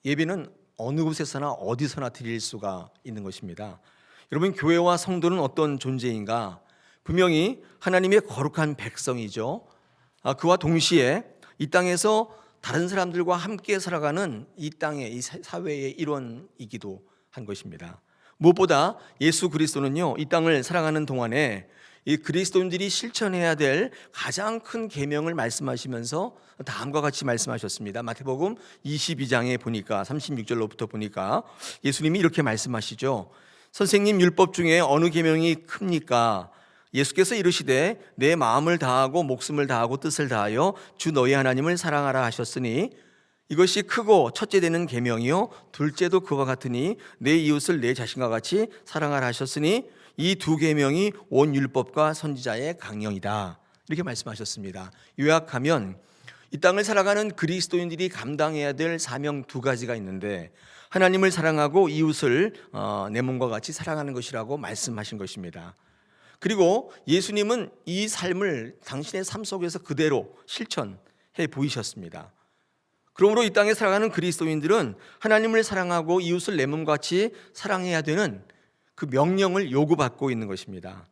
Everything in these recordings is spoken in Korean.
예배는 어느 곳에서나 어디서나 드릴 수가 있는 것입니다. 여러분, 교회와 성도는 어떤 존재인가? 분명히 하나님의 거룩한 백성이죠. 그와 동시에 이 땅에서 다른 사람들과 함께 살아가는 이 땅의 이 사회의 일원이기도 한 것입니다. 무엇보다 예수 그리스도는요, 이 땅을 살아가는 동안에 이 그리스도인들이 실천해야 될 가장 큰 계명을 말씀하시면서 다음과 같이 말씀하셨습니다. 마태복음 22장에 보니까 36절로부터 보니까 예수님이 이렇게 말씀하시죠. 선생님, 율법 중에 어느 계명이 큽니까? 예수께서 이르시되 내 마음을 다하고 목숨을 다하고 뜻을 다하여 주 너희 하나님을 사랑하라 하셨으니 이것이 크고 첫째 되는 계명이요 둘째도 그와 같으니 내 이웃을 내 자신과 같이 사랑하라 하셨으니 이 두 계명이 온 율법과 선지자의 강령이다. 이렇게 말씀하셨습니다. 요약하면 이 땅을 살아가는 그리스도인들이 감당해야 될 사명 두 가지가 있는데, 하나님을 사랑하고 이웃을 내 몸과 같이 사랑하는 것이라고 말씀하신 것입니다. 그리고 예수님은 이 삶을 당신의 삶 속에서 그대로 실천해 보이셨습니다. 그러므로 이 땅에 살아가는 그리스도인들은 하나님을 사랑하고 이웃을 내 몸과 같이 사랑해야 되는 그 명령을 요구받고 있는 것입니다.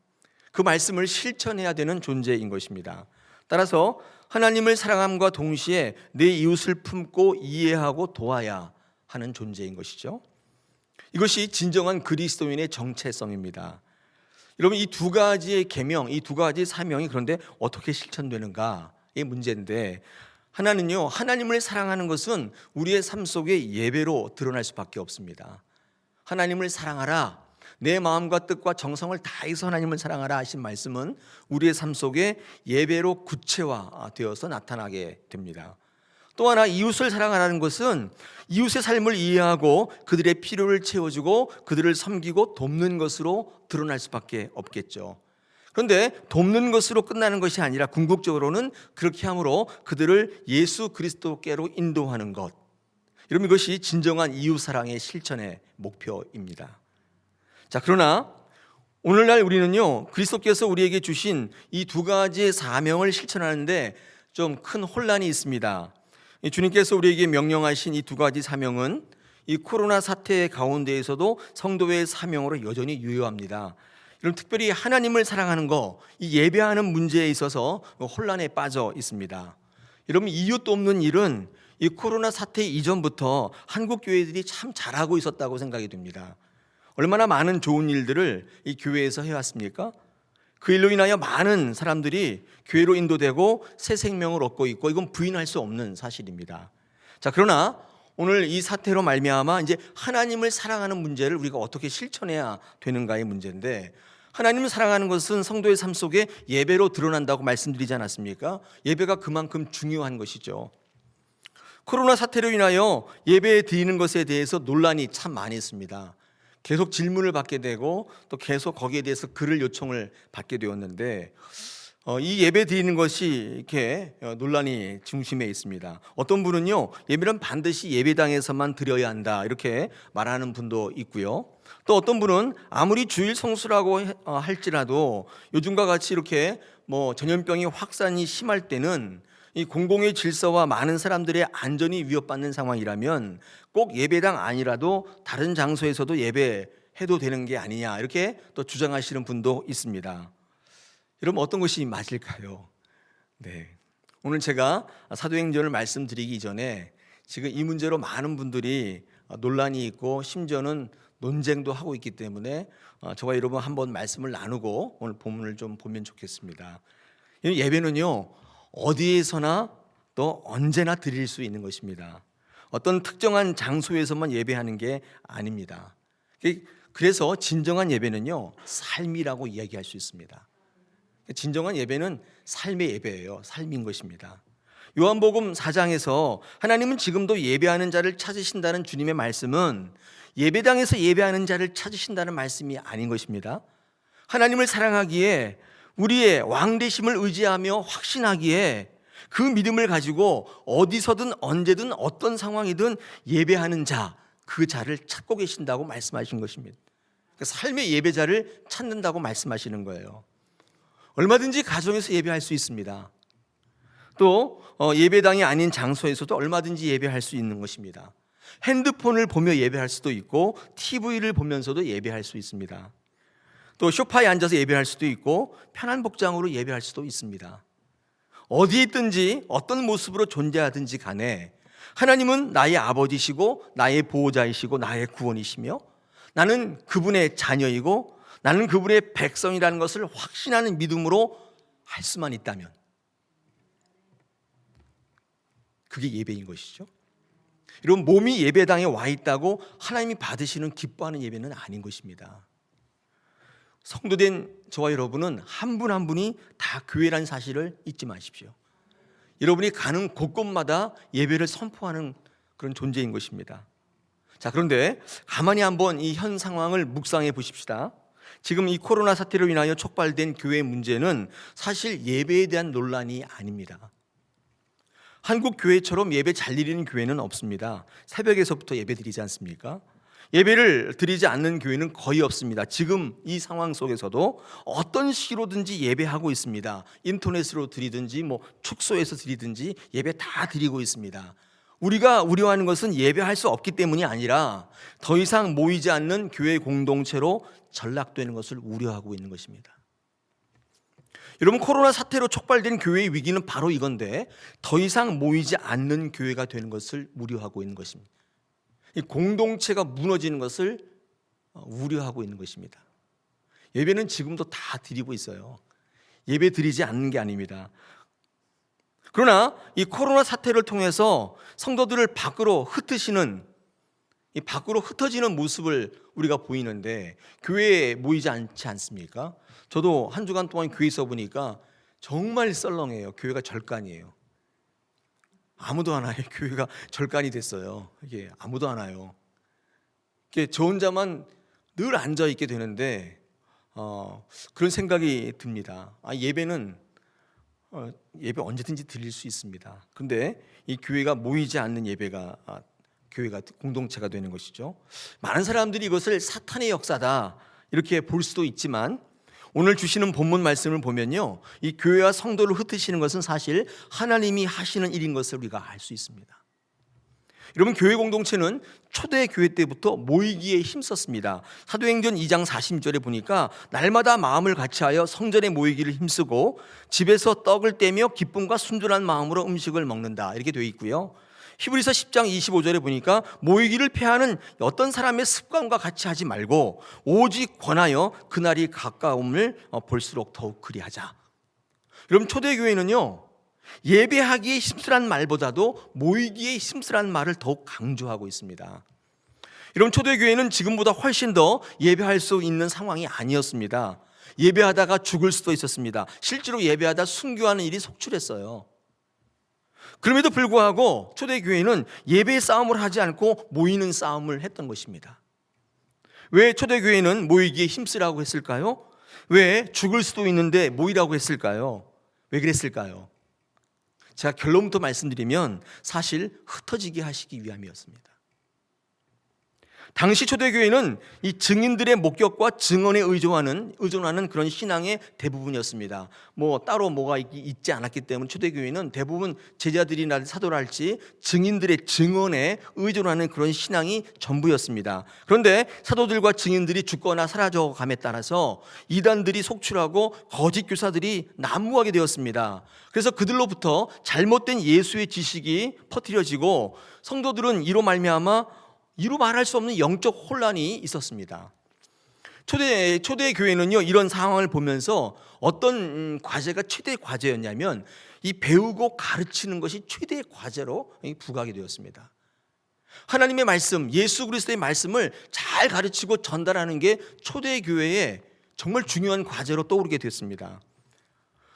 그 말씀을 실천해야 되는 존재인 것입니다. 따라서 하나님을 사랑함과 동시에 내 이웃을 품고 이해하고 도와야 하는 존재인 것이죠. 이것이 진정한 그리스도인의 정체성입니다. 여러분, 이 두 가지의 계명, 이 두 가지 사명이 그런데 어떻게 실천되는가의 문제인데, 하나는요, 하나님을 사랑하는 것은 우리의 삶 속에 예배로 드러날 수밖에 없습니다. 하나님을 사랑하라, 내 마음과 뜻과 정성을 다해서 하나님을 사랑하라 하신 말씀은 우리의 삶 속에 예배로 구체화되어서 나타나게 됩니다. 또 하나, 이웃을 사랑하라는 것은 이웃의 삶을 이해하고 그들의 필요를 채워주고 그들을 섬기고 돕는 것으로 드러날 수밖에 없겠죠. 그런데 돕는 것으로 끝나는 것이 아니라 궁극적으로는 그렇게 함으로 그들을 예수 그리스도께로 인도하는 것, 여러분, 이것이 진정한 이웃사랑의 실천의 목표입니다. 자, 그러나 오늘날 우리는요, 그리스도께서 우리에게 주신 이 두 가지의 사명을 실천하는데 좀 큰 혼란이 있습니다. 주님께서 우리에게 명령하신 이 두 가지 사명은 이 코로나 사태 가운데에서도 성도의 사명으로 여전히 유효합니다. 여러분, 특별히 하나님을 사랑하는 거, 이 예배하는 문제에 있어서 혼란에 빠져 있습니다. 여러분, 이웃 돕는 일은 이 코로나 사태 이전부터 한국 교회들이 참 잘하고 있었다고 생각이 됩니다. 얼마나 많은 좋은 일들을 이 교회에서 해왔습니까? 그 일로 인하여 많은 사람들이 교회로 인도되고 새 생명을 얻고 있고, 이건 부인할 수 없는 사실입니다. 자, 그러나 오늘 이 사태로 말미암아 이제 하나님을 사랑하는 문제를 우리가 어떻게 실천해야 되는가의 문제인데, 하나님을 사랑하는 것은 성도의 삶 속에 예배로 드러난다고 말씀드리지 않았습니까? 예배가 그만큼 중요한 것이죠. 코로나 사태로 인하여 예배 드리는 것에 대해서 논란이 참 많이 있습니다. 계속 질문을 받게 되고 또 계속 거기에 대해서 글을 요청을 받게 되었는데, 이 예배 드리는 것이 이렇게 논란이 중심에 있습니다. 어떤 분은요, 예배는 반드시 예배당에서만 드려야 한다 이렇게 말하는 분도 있고요. 또 어떤 분은 아무리 주일 성수라고 할지라도 요즘과 같이 이렇게 전염병이 확산이 심할 때는 이 공공의 질서와 많은 사람들의 안전이 위협받는 상황이라면 꼭 예배당 아니라도 다른 장소에서도 예배해도 되는 게 아니냐, 이렇게 또 주장하시는 분도 있습니다. 여러분, 어떤 것이 맞을까요? 네, 오늘 제가 사도행전을 말씀드리기 전에 지금 이 문제로 많은 분들이 논란이 있고 심지어는 논쟁도 하고 있기 때문에 저와 여러분 한번 말씀을 나누고 오늘 본문을 좀 보면 좋겠습니다. 예배는요, 어디에서나 또 언제나 드릴 수 있는 것입니다. 어떤 특정한 장소에서만 예배하는 게 아닙니다. 그래서 진정한 예배는요, 삶이라고 이야기할 수 있습니다. 진정한 예배는 삶의 예배예요. 삶인 것입니다. 요한복음 4장에서 하나님은 지금도 예배하는 자를 찾으신다는 주님의 말씀은 예배당에서 예배하는 자를 찾으신다는 말씀이 아닌 것입니다. 하나님을 사랑하기에, 우리의 왕되심을 의지하며 확신하기에 그 믿음을 가지고 어디서든 언제든 어떤 상황이든 예배하는 자, 그 자를 찾고 계신다고 말씀하신 것입니다. 삶의 예배자를 찾는다고 말씀하시는 거예요. 얼마든지 가정에서 예배할 수 있습니다. 또 예배당이 아닌 장소에서도 얼마든지 예배할 수 있는 것입니다. 핸드폰을 보며 예배할 수도 있고 TV를 보면서도 예배할 수 있습니다. 또 소파에 앉아서 예배할 수도 있고 편한 복장으로 예배할 수도 있습니다. 어디에 있든지 어떤 모습으로 존재하든지 간에 하나님은 나의 아버지시고 나의 보호자이시고 나의 구원이시며 나는 그분의 자녀이고 나는 그분의 백성이라는 것을 확신하는 믿음으로 할 수만 있다면 그게 예배인 것이죠. 여러분, 몸이 예배당에 와 있다고 하나님이 받으시는 기뻐하는 예배는 아닌 것입니다. 성도된 저와 여러분은 한 분 한 분이 다 교회라는 사실을 잊지 마십시오. 여러분이 가는 곳곳마다 예배를 선포하는 그런 존재인 것입니다. 자, 그런데 가만히 한번 이 현 상황을 묵상해 보십시다. 지금 이 코로나 사태로 인하여 촉발된 교회의 문제는 사실 예배에 대한 논란이 아닙니다. 한국 교회처럼 예배 잘 드리는 교회는 없습니다. 새벽에서부터 예배 드리지 않습니까? 예배를 드리지 않는 교회는 거의 없습니다. 지금 이 상황 속에서도 어떤 식으로든지 예배하고 있습니다. 인터넷으로 드리든지 축소해서 드리든지 예배 다 드리고 있습니다. 우리가 우려하는 것은 예배할 수 없기 때문이 아니라 더 이상 모이지 않는 교회 공동체로 전락되는 것을 우려하고 있는 것입니다. 여러분, 코로나 사태로 촉발된 교회의 위기는 바로 이건데 더 이상 모이지 않는 교회가 되는 것을 우려하고 있는 것입니다. 이 공동체가 무너지는 것을 우려하고 있는 것입니다. 예배는 지금도 다 드리고 있어요. 예배 드리지 않는 게 아닙니다. 그러나 이 코로나 사태를 통해서 성도들을 밖으로 흩어지는 모습을 우리가 보이는데 교회에 모이지 않지 않습니까? 저도 한 주간 동안 교회 있어 보니까 정말 썰렁해요. 교회가 절간이에요. 아무도 안 와요. 교회가 절간이 됐어요. 이게 아무도 안 와요. 이게 저 혼자만 늘 앉아 있게 되는데 그런 생각이 듭니다. 예배는 예배 언제든지 드릴 수 있습니다. 그런데 이 교회가 모이지 않는 예배가 교회가 공동체가 되는 것이죠. 많은 사람들이 이것을 사탄의 역사다 이렇게 볼 수도 있지만 오늘 주시는 본문 말씀을 보면요, 이 교회와 성도를 흩으시는 것은 사실 하나님이 하시는 일인 것을 우리가 알 수 있습니다. 여러분, 교회 공동체는 초대 교회 때부터 모이기에 힘썼습니다. 사도행전 2장 40절에 보니까 날마다 마음을 같이하여 성전에 모이기를 힘쓰고 집에서 떡을 떼며 기쁨과 순전한 마음으로 음식을 먹는다 이렇게 되어 있고요. 히브리서 10장 25절에 보니까 모이기를 폐하는 어떤 사람의 습관과 같이 하지 말고 오직 권하여 그날이 가까움을 볼수록 더욱 그리하자. 여러분, 초대교회는요, 예배하기에 힘쓰란 말보다도 모이기에 힘쓰란 말을 더욱 강조하고 있습니다. 여러분, 초대교회는 지금보다 훨씬 더 예배할 수 있는 상황이 아니었습니다. 예배하다가 죽을 수도 있었습니다. 실제로 예배하다 순교하는 일이 속출했어요. 그럼에도 불구하고 초대교회는 예배의 싸움을 하지 않고 모이는 싸움을 했던 것입니다. 왜 초대교회는 모이기에 힘쓰라고 했을까요? 왜 죽을 수도 있는데 모이라고 했을까요? 왜 그랬을까요? 제가 결론부터 말씀드리면 사실 흩어지게 하시기 위함이었습니다. 당시 초대교회는 이 증인들의 목격과 증언에 의존하는 그런 신앙의 대부분이었습니다. 따로 뭐가 있지 않았기 때문에 초대교회는 대부분 제자들이나 사도랄지 증인들의 증언에 의존하는 그런 신앙이 전부였습니다. 그런데 사도들과 증인들이 죽거나 사라져감에 따라서 이단들이 속출하고 거짓 교사들이 난무하게 되었습니다. 그래서 그들로부터 잘못된 예수의 지식이 퍼뜨려지고 성도들은 이로 말미암아 이루 말할 수 없는 영적 혼란이 있었습니다. 초대 교회는요, 이런 상황을 보면서 어떤 과제가 최대 과제였냐면 이 배우고 가르치는 것이 최대의 과제로 부각이 되었습니다. 하나님의 말씀, 예수 그리스도의 말씀을 잘 가르치고 전달하는 게 초대 교회의 정말 중요한 과제로 떠오르게 됐습니다.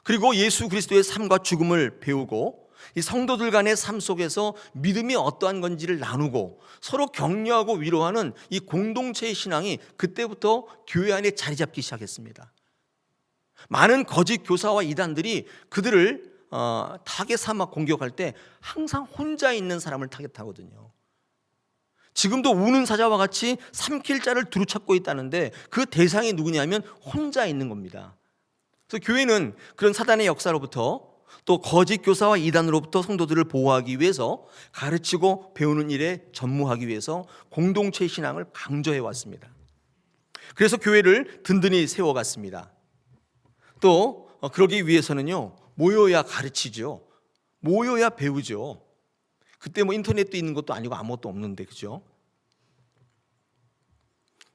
그리고 예수 그리스도의 삶과 죽음을 배우고 이 성도들 간의 삶 속에서 믿음이 어떠한 건지를 나누고 서로 격려하고 위로하는 이 공동체의 신앙이 그때부터 교회 안에 자리 잡기 시작했습니다. 많은 거짓 교사와 이단들이 그들을 타겟 삼아 공격할 때 항상 혼자 있는 사람을 타겟하거든요. 지금도 우는 사자와 같이 삼킬 자를 두루찾고 있다는데 그 대상이 누구냐면 혼자 있는 겁니다. 그래서 교회는 그런 사단의 역사로부터 또 거짓 교사와 이단으로부터 성도들을 보호하기 위해서 가르치고 배우는 일에 전무하기 위해서 공동체 신앙을 강조해 왔습니다. 그래서 교회를 든든히 세워갔습니다. 또 그러기 위해서는요, 모여야 가르치죠. 모여야 배우죠. 그때 뭐 인터넷도 있는 것도 아니고 아무것도 없는데, 그죠?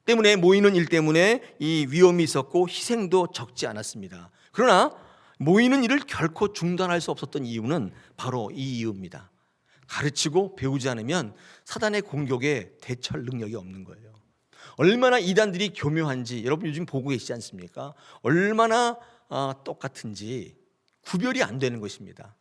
때문에 모이는 일 때문에 이 위험이 있었고 희생도 적지 않았습니다. 그러나 모이는 일을 결코 중단할 수 없었던 이유는 바로 이 이유입니다. 가르치고 배우지 않으면 사단의 공격에 대처할 능력이 없는 거예요. 얼마나 이단들이 교묘한지 여러분 요즘 보고 계시지 않습니까? 얼마나 똑같은지 구별이 안 되는 것입니다.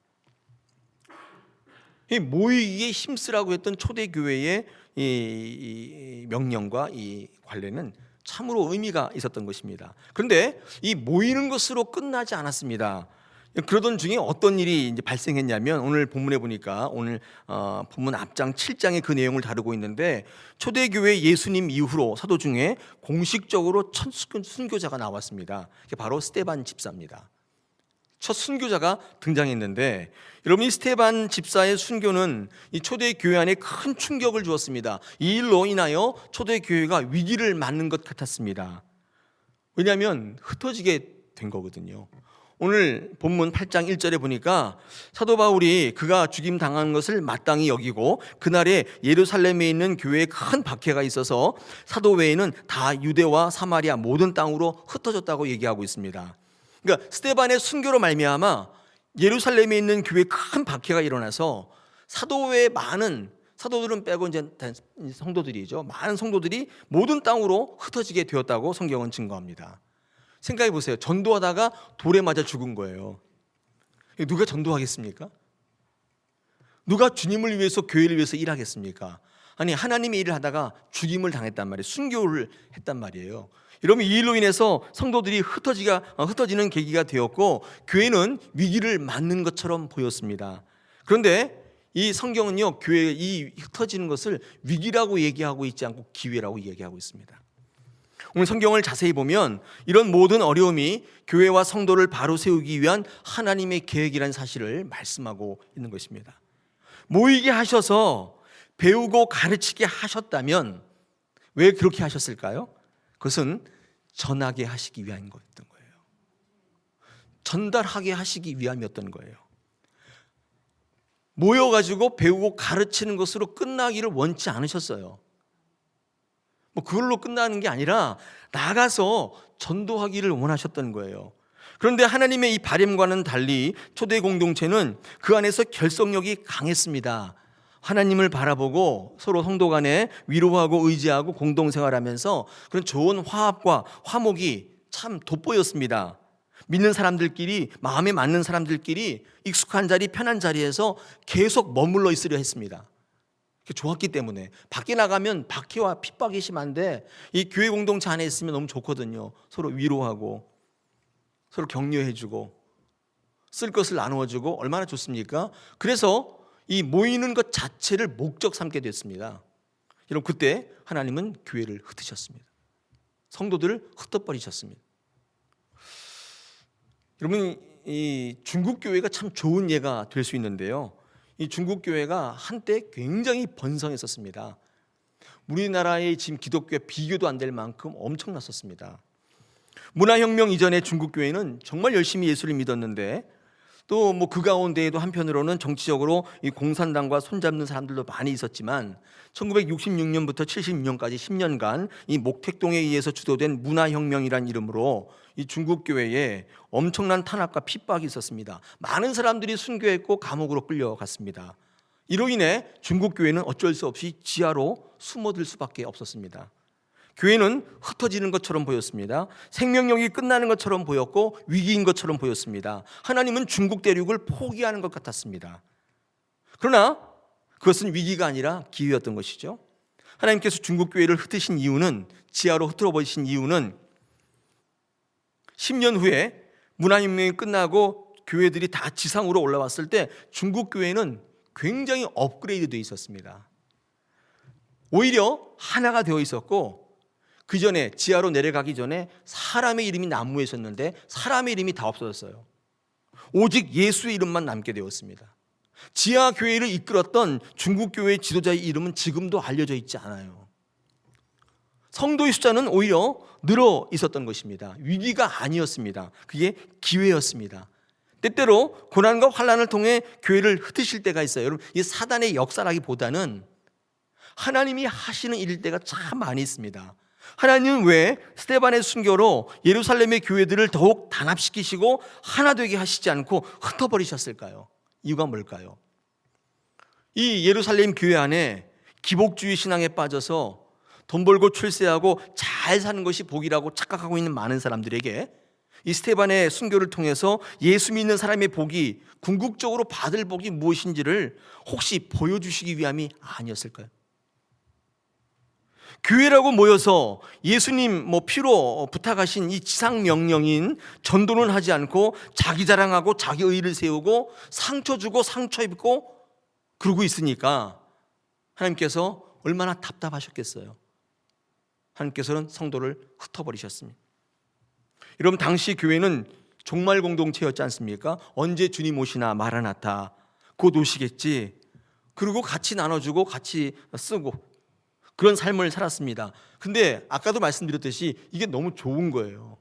이 모이기에 힘쓰라고 했던 초대교회의 이 명령과 이 관례는 참으로 의미가 있었던 것입니다. 그런데 이 모이는 것으로 끝나지 않았습니다. 그러던 중에 어떤 일이 이제 발생했냐면, 오늘 본문에 보니까 오늘 본문 앞장 7장에 그 내용을 다루고 있는데, 초대교회 예수님 이후로 사도 중에 공식적으로 첫 순교자가 나왔습니다. 그게 바로 스데반 집사입니다. 첫 순교자가 등장했는데, 여러분 이 스데반 집사의 순교는 이 초대교회 안에 큰 충격을 주었습니다. 이 일로 인하여 초대교회가 위기를 맞는 것 같았습니다. 왜냐하면 흩어지게 된 거거든요. 오늘 본문 8장 1절에 보니까 사도 바울이 그가 죽임 당한 것을 마땅히 여기고 그날에 예루살렘에 있는 교회에 큰 박해가 있어서 사도 외에는 다 유대와 사마리아 모든 땅으로 흩어졌다고 얘기하고 있습니다. 그러니까 스데반의 순교로 말미암아 예루살렘에 있는 교회에 큰 박해가 일어나서 사도 외에 많은 사도들은 빼고 이제 성도들이죠. 많은 성도들이 모든 땅으로 흩어지게 되었다고 성경은 증거합니다. 생각해 보세요. 전도하다가 돌에 맞아 죽은 거예요. 누가 전도하겠습니까? 누가 주님을 위해서 교회를 위해서 일하겠습니까? 아니, 하나님의 일을 하다가 죽임을 당했단 말이에요. 순교를 했단 말이에요. 여러분, 이 일로 인해서 성도들이 흩어지는 계기가 되었고 교회는 위기를 맞는 것처럼 보였습니다. 그런데 이 성경은요, 교회 이 흩어지는 것을 위기라고 얘기하고 있지 않고 기회라고 얘기하고 있습니다. 오늘 성경을 자세히 보면 이런 모든 어려움이 교회와 성도를 바로 세우기 위한 하나님의 계획이라는 사실을 말씀하고 있는 것입니다. 모이게 하셔서 배우고 가르치게 하셨다면 왜 그렇게 하셨을까요? 그것은 전하게 하시기 위한 거였던 거예요. 전달하게 하시기 위함이었던 거예요. 모여가지고 배우고 가르치는 것으로 끝나기를 원치 않으셨어요. 뭐 그걸로 끝나는 게 아니라 나가서 전도하기를 원하셨던 거예요. 그런데 하나님의 이 바람과는 달리 초대 공동체는 그 안에서 결속력이 강했습니다. 하나님을 바라보고 서로 성도 간에 위로하고 의지하고 공동생활하면서 그런 좋은 화합과 화목이 참 돋보였습니다. 믿는 사람들끼리, 마음에 맞는 사람들끼리 익숙한 자리, 편한 자리에서 계속 머물러 있으려 했습니다. 좋았기 때문에. 밖에 나가면 박해와 핍박이 심한데 이 교회 공동체 안에 있으면 너무 좋거든요. 서로 위로하고 서로 격려해주고 쓸 것을 나누어주고 얼마나 좋습니까? 그래서 이 모이는 것 자체를 목적 삼게 됐습니다. 여러분, 그때 하나님은 교회를 흩으셨습니다. 성도들을 흩어버리셨습니다. 여러분, 이 중국 교회가 참 좋은 예가 될 수 있는데요. 이 중국 교회가 한때 굉장히 번성했었습니다. 우리나라의 지금 기독교에 비교도 안 될 만큼 엄청났었습니다. 문화혁명 이전에 중국 교회는 정말 열심히 예수를 믿었는데 또 뭐 그 가운데에도 한편으로는 정치적으로 이 공산당과 손잡는 사람들도 많이 있었지만 1966년부터 76년까지 10년간 이 목택동에 의해서 주도된 문화혁명이란 이름으로 이 중국 교회에 엄청난 탄압과 핍박이 있었습니다. 많은 사람들이 순교했고 감옥으로 끌려갔습니다. 이로 인해 중국 교회는 어쩔 수 없이 지하로 숨어들 수밖에 없었습니다. 교회는 흩어지는 것처럼 보였습니다. 생명력이 끝나는 것처럼 보였고 위기인 것처럼 보였습니다. 하나님은 중국 대륙을 포기하는 것 같았습니다. 그러나 그것은 위기가 아니라 기회였던 것이죠. 하나님께서 중국 교회를 흩으신 이유는, 지하로 흩어져 버리신 이유는 10년 후에 문화혁명이 끝나고 교회들이 다 지상으로 올라왔을 때 중국 교회는 굉장히 업그레이드 되어 있었습니다. 오히려 하나가 되어 있었고 그 전에 지하로 내려가기 전에 사람의 이름이 난무했었는데 사람의 이름이 다 없어졌어요. 오직 예수의 이름만 남게 되었습니다. 지하 교회를 이끌었던 중국 교회의 지도자의 이름은 지금도 알려져 있지 않아요. 성도의 숫자는 오히려 늘어 있었던 것입니다. 위기가 아니었습니다. 그게 기회였습니다. 때때로 고난과 환난을 통해 교회를 흩으실 때가 있어요. 여러분, 이 사단의 역사라기보다는 하나님이 하시는 일일 때가 참 많이 있습니다. 하나님은 왜 스데반의 순교로 예루살렘의 교회들을 더욱 단합시키시고 하나 되게 하시지 않고 흩어버리셨을까요? 이유가 뭘까요? 이 예루살렘 교회 안에 기복주의 신앙에 빠져서 돈 벌고 출세하고 잘 사는 것이 복이라고 착각하고 있는 많은 사람들에게 이 스데반의 순교를 통해서 예수 믿는 사람의 복이 궁극적으로 받을 복이 무엇인지를 혹시 보여주시기 위함이 아니었을까요? 교회라고 모여서 예수님 피로 부탁하신 이 지상 명령인 전도는 하지 않고 자기 자랑하고 자기 의의를 세우고 상처 주고 상처 입고 그러고 있으니까 하나님께서 얼마나 답답하셨겠어요. 하나님께서는 성도를 흩어버리셨습니다. 여러분, 당시 교회는 종말 공동체였지 않습니까? 언제 주님 오시나 마라나타 곧 오시겠지. 그리고 같이 나눠주고 같이 쓰고 그런 삶을 살았습니다. 근데 아까도 말씀드렸듯이 이게 너무 좋은 거예요.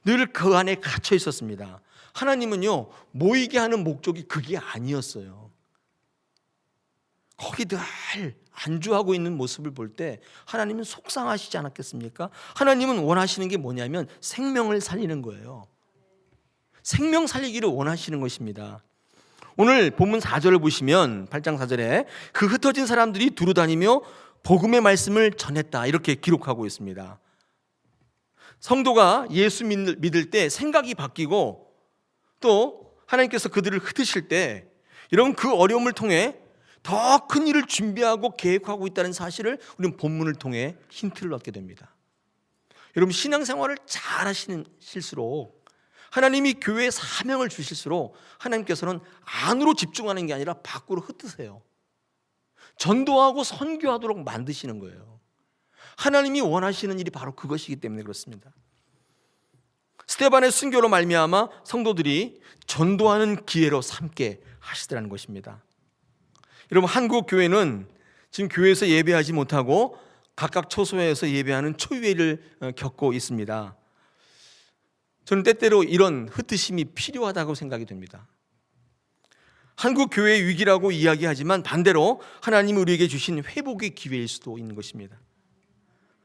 늘 그 안에 갇혀 있었습니다. 하나님은요, 모이게 하는 목적이 그게 아니었어요. 거기 늘 안주하고 있는 모습을 볼 때 하나님은 속상하시지 않았겠습니까? 하나님은 원하시는 게 뭐냐면 생명을 살리는 거예요. 생명 살리기를 원하시는 것입니다. 오늘 본문 4절을 보시면 8장 4절에 그 흩어진 사람들이 두루 다니며 복음의 말씀을 전했다, 이렇게 기록하고 있습니다. 성도가 예수 믿을 때 생각이 바뀌고 또 하나님께서 그들을 흩으실 때 여러분, 그 어려움을 통해 더 큰 일을 준비하고 계획하고 있다는 사실을 우리는 본문을 통해 힌트를 얻게 됩니다. 여러분, 신앙생활을 잘 하실수록 하나님이 교회에 사명을 주실수록 하나님께서는 안으로 집중하는 게 아니라 밖으로 흩으세요. 전도하고 선교하도록 만드시는 거예요. 하나님이 원하시는 일이 바로 그것이기 때문에 그렇습니다. 스데반의 순교로 말미암아 성도들이 전도하는 기회로 삼게 하시더라는 것입니다. 여러분, 한국 교회는 지금 교회에서 예배하지 못하고 각각 초소에서 예배하는 초유회를 겪고 있습니다. 저는 때때로 이런 흩으심이 필요하다고 생각이 됩니다. 한국 교회의 위기라고 이야기하지만 반대로 하나님이 우리에게 주신 회복의 기회일 수도 있는 것입니다.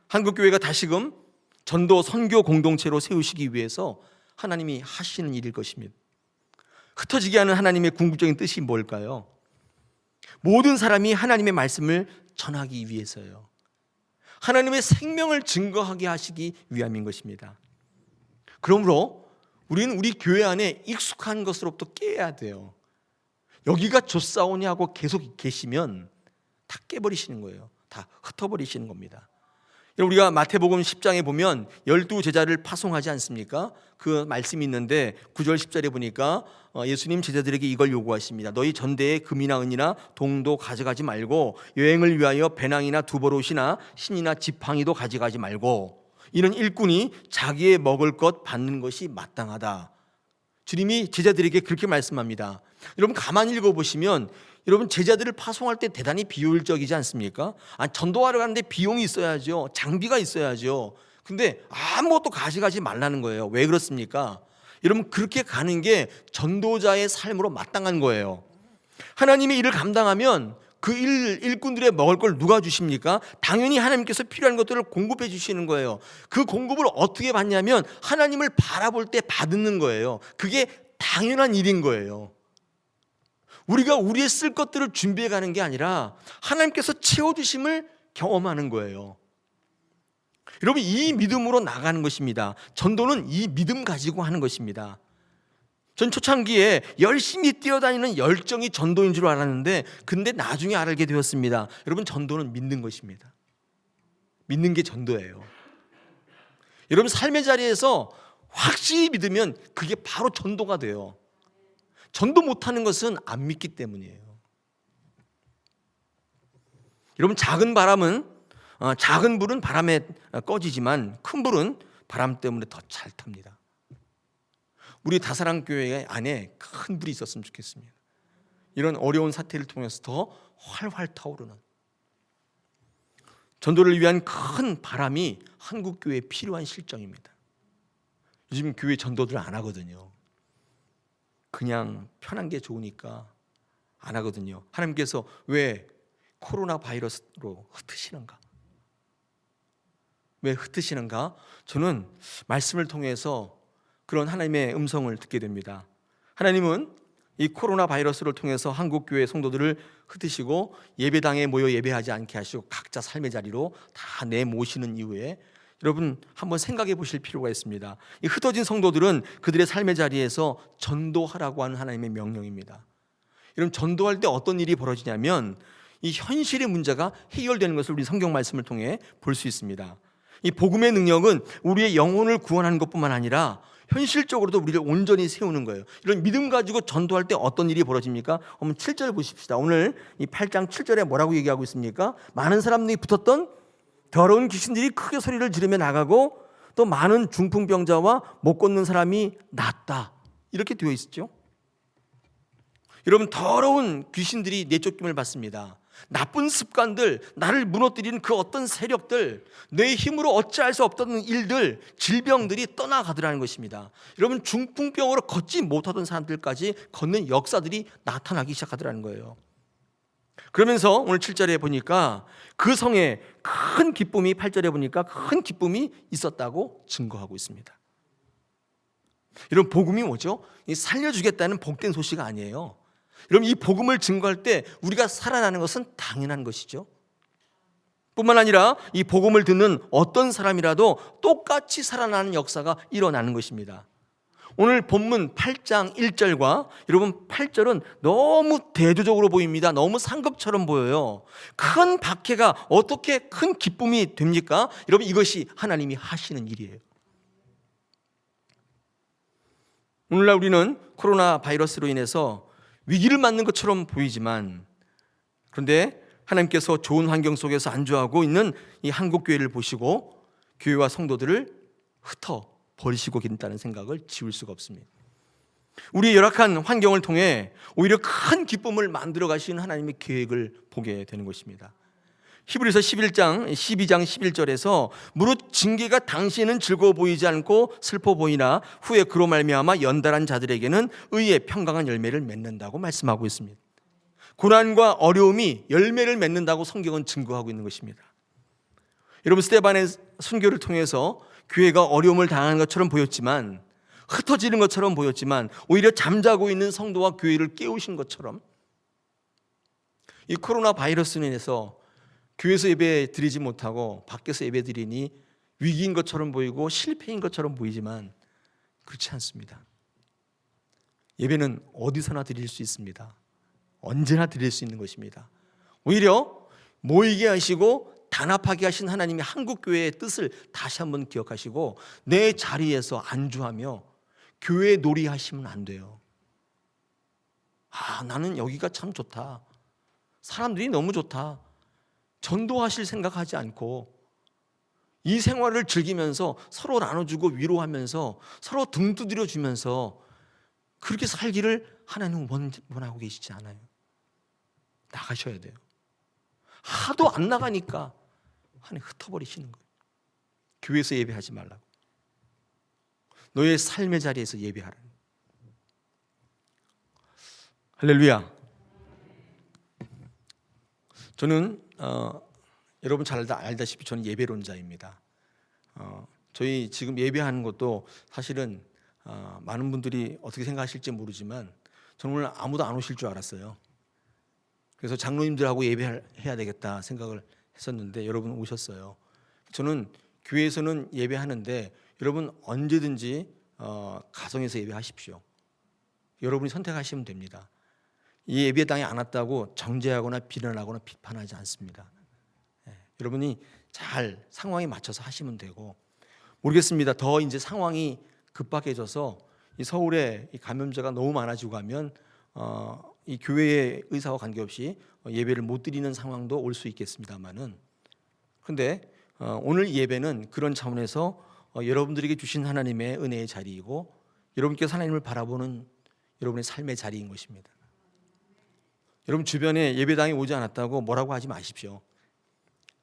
한국 교회가 다시금 전도 선교 공동체로 세우시기 위해서 하나님이 하시는 일일 것입니다. 흩어지게 하는 하나님의 궁극적인 뜻이 뭘까요? 모든 사람이 하나님의 말씀을 전하기 위해서요. 하나님의 생명을 증거하게 하시기 위함인 것입니다. 그러므로 우리는 우리 교회 안에 익숙한 것으로부터 깨야 돼요. 여기가 좋사오니 하고 계속 계시면 다 깨버리시는 거예요. 다 흩어버리시는 겁니다. 우리가 마태복음 10장에 보면 12제자를 파송하지 않습니까? 그 말씀이 있는데 9절 10절에 보니까 예수님 제자들에게 이걸 요구하십니다. 너희 전대에 금이나 은이나 동도 가져가지 말고 여행을 위하여 배낭이나 두버롯이나 신이나 지팡이도 가져가지 말고 이는 일꾼이 자기의 먹을 것 받는 것이 마땅하다. 주님이 제자들에게 그렇게 말씀합니다. 여러분, 가만히 읽어보시면 여러분, 제자들을 파송할 때 대단히 비효율적이지 않습니까? 전도하러 가는데 비용이 있어야죠. 장비가 있어야죠. 근데 아무것도 가져가지 말라는 거예요. 왜 그렇습니까? 여러분, 그렇게 가는 게 전도자의 삶으로 마땅한 거예요. 하나님의 일을 감당하면 그 일꾼들의 먹을 걸 누가 주십니까? 당연히 하나님께서 필요한 것들을 공급해 주시는 거예요. 그 공급을 어떻게 받냐면 하나님을 바라볼 때 받는 거예요. 그게 당연한 일인 거예요. 우리가 우리의 쓸 것들을 준비해 가는 게 아니라 하나님께서 채워주심을 경험하는 거예요. 여러분, 이 믿음으로 나가는 것입니다. 전도는 이 믿음 가지고 하는 것입니다. 전 초창기에 열심히 뛰어다니는 열정이 전도인 줄 알았는데 근데 나중에 알게 되었습니다. 여러분, 전도는 믿는 것입니다. 믿는 게 전도예요. 여러분, 삶의 자리에서 확실히 믿으면 그게 바로 전도가 돼요. 전도 못하는 것은 안 믿기 때문이에요. 여러분, 작은 불은 바람에 꺼지지만 큰 불은 바람 때문에 더 잘 탑니다. 우리 다사랑교회 안에 큰 불이 있었으면 좋겠습니다. 이런 어려운 사태를 통해서 더 활활 타오르는 전도를 위한 큰 바람이 한국교회에 필요한 실정입니다. 요즘 교회 전도들 안 하거든요. 그냥 편한 게 좋으니까 안 하거든요. 하나님께서 왜 코로나 바이러스로 흩으시는가? 왜 흩으시는가? 저는 말씀을 통해서 그런 하나님의 음성을 듣게 됩니다. 하나님은 이 코로나 바이러스를 통해서 한국교회 성도들을 흩으시고 예배당에 모여 예배하지 않게 하시고 각자 삶의 자리로 다 내모시는 이후에 여러분 한번 생각해 보실 필요가 있습니다. 이 흩어진 성도들은 그들의 삶의 자리에서 전도하라고 하는 하나님의 명령입니다. 여러분 전도할 때 어떤 일이 벌어지냐면 이 현실의 문제가 해결되는 것을 우리 성경 말씀을 통해 볼 수 있습니다. 이 복음의 능력은 우리의 영혼을 구원하는 것뿐만 아니라 현실적으로도 우리를 온전히 세우는 거예요. 이런 믿음 가지고 전도할 때 어떤 일이 벌어집니까? 7절 보십시다. 오늘 이 8장 7절에 뭐라고 얘기하고 있습니까? 많은 사람들이 붙었던 더러운 귀신들이 크게 소리를 지르며 나가고 또 많은 중풍병자와 못 걷는 사람이 낫다. 이렇게 되어 있었죠. 여러분 더러운 귀신들이 내쫓김을 받습니다. 나쁜 습관들, 나를 무너뜨리는 그 어떤 세력들, 내 힘으로 어찌할 수 없던 일들, 질병들이 떠나가더라는 것입니다. 여러분 중풍병으로 걷지 못하던 사람들까지 걷는 역사들이 나타나기 시작하더라는 거예요. 그러면서 오늘 7절에 보니까 그 성에 큰 기쁨이 8절에 보니까 큰 기쁨이 있었다고 증거하고 있습니다. 이런 복음이 뭐죠? 살려주겠다는 복된 소식 아니에요. 여러분 이 복음을 증거할 때 우리가 살아나는 것은 당연한 것이죠. 뿐만 아니라 이 복음을 듣는 어떤 사람이라도 똑같이 살아나는 역사가 일어나는 것입니다. 오늘 본문 8장 1절과 여러분 8절은 너무 대조적으로 보입니다. 너무 상급처럼 보여요. 큰 박해가 어떻게 큰 기쁨이 됩니까? 여러분 이것이 하나님이 하시는 일이에요. 오늘날 우리는 코로나 바이러스로 인해서 위기를 맞는 것처럼 보이지만 그런데 하나님께서 좋은 환경 속에서 안주하고 있는 이 한국교회를 보시고 교회와 성도들을 흩어 버리시고 계신다는 생각을 지울 수가 없습니다. 우리의 열악한 환경을 통해 오히려 큰 기쁨을 만들어 가시는 하나님의 계획을 보게 되는 것입니다. 히브리서 12장 11절에서 무릇 징계가 당시에는 즐거워 보이지 않고 슬퍼 보이나 후에 그로 말미암아 연단한 자들에게는 의의 평강한 열매를 맺는다고 말씀하고 있습니다. 고난과 어려움이 열매를 맺는다고 성경은 증거하고 있는 것입니다. 여러분 스데반의 순교를 통해서 교회가 어려움을 당하는 것처럼 보였지만 흩어지는 것처럼 보였지만 오히려 잠자고 있는 성도와 교회를 깨우신 것처럼 이 코로나 바이러스로 인해서 교회에서 예배 드리지 못하고 밖에서 예배 드리니 위기인 것처럼 보이고 실패인 것처럼 보이지만 그렇지 않습니다. 예배는 어디서나 드릴 수 있습니다. 언제나 드릴 수 있는 것입니다. 오히려 모이게 하시고 단합하게 하신 하나님의 한국교회의 뜻을 다시 한번 기억하시고 내 자리에서 안주하며 교회 놀이하시면 안 돼요. 나는 여기가 참 좋다. 사람들이 너무 좋다. 전도하실 생각하지 않고 이 생활을 즐기면서 서로 나눠주고 위로하면서 서로 등 두드려 주면서 그렇게 살기를 하나님은 원하고 계시지 않아요. 나가셔야 돼요. 하도 안 나가니까 하나님 흩어버리시는 거예요. 교회에서 예배하지 말라고. 너의 삶의 자리에서 예배하라. 할렐루야. 저는 여러분 잘 알다시피 저는 예배론자입니다. 저희 지금 예배하는 것도 사실은 많은 분들이 어떻게 생각하실지 모르지만 저는 오늘 아무도 안 오실 줄 알았어요. 그래서 장로님들하고 예배해야 되겠다 생각을 했었는데 여러분 오셨어요. 저는 교회에서는 예배하는데 여러분 언제든지 가정에서 예배하십시오. 여러분이 선택하시면 됩니다. 이 예배당에 안 왔다고 정죄하거나 비난하거나 비판하지 않습니다. 여러분이 잘 상황에 맞춰서 하시면 되고 모르겠습니다. 더 이제 상황이 급박해져서 이 서울에 이 감염자가 너무 많아지고 가면 이 교회의 의사와 관계없이 예배를 못 드리는 상황도 올 수 있겠습니다만은 그런데 오늘 예배는 그런 차원에서 여러분들에게 주신 하나님의 은혜의 자리이고 여러분께서 하나님을 바라보는 여러분의 삶의 자리인 것입니다. 여러분 주변에 예배당에 오지 않았다고 뭐라고 하지 마십시오.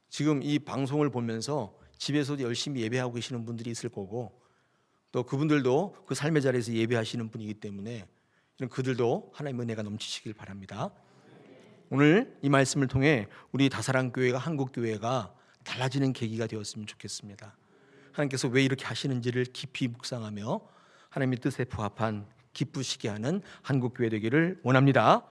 지금 이 방송을 보면서 집에서도 열심히 예배하고 계시는 분들이 있을 거고, 또 그분들도 그 삶의 자리에서 예배하시는 분이기 때문에 그들도 하나님의 은혜가 넘치시길 바랍니다. 오늘 이 말씀을 통해 우리 다사랑교회가, 한국교회가 달라지는 계기가 되었으면 좋겠습니다. 하나님께서 왜 이렇게 하시는지를 깊이 묵상하며 하나님의 뜻에 부합한 기쁘시게 하는 한국교회 되기를 원합니다.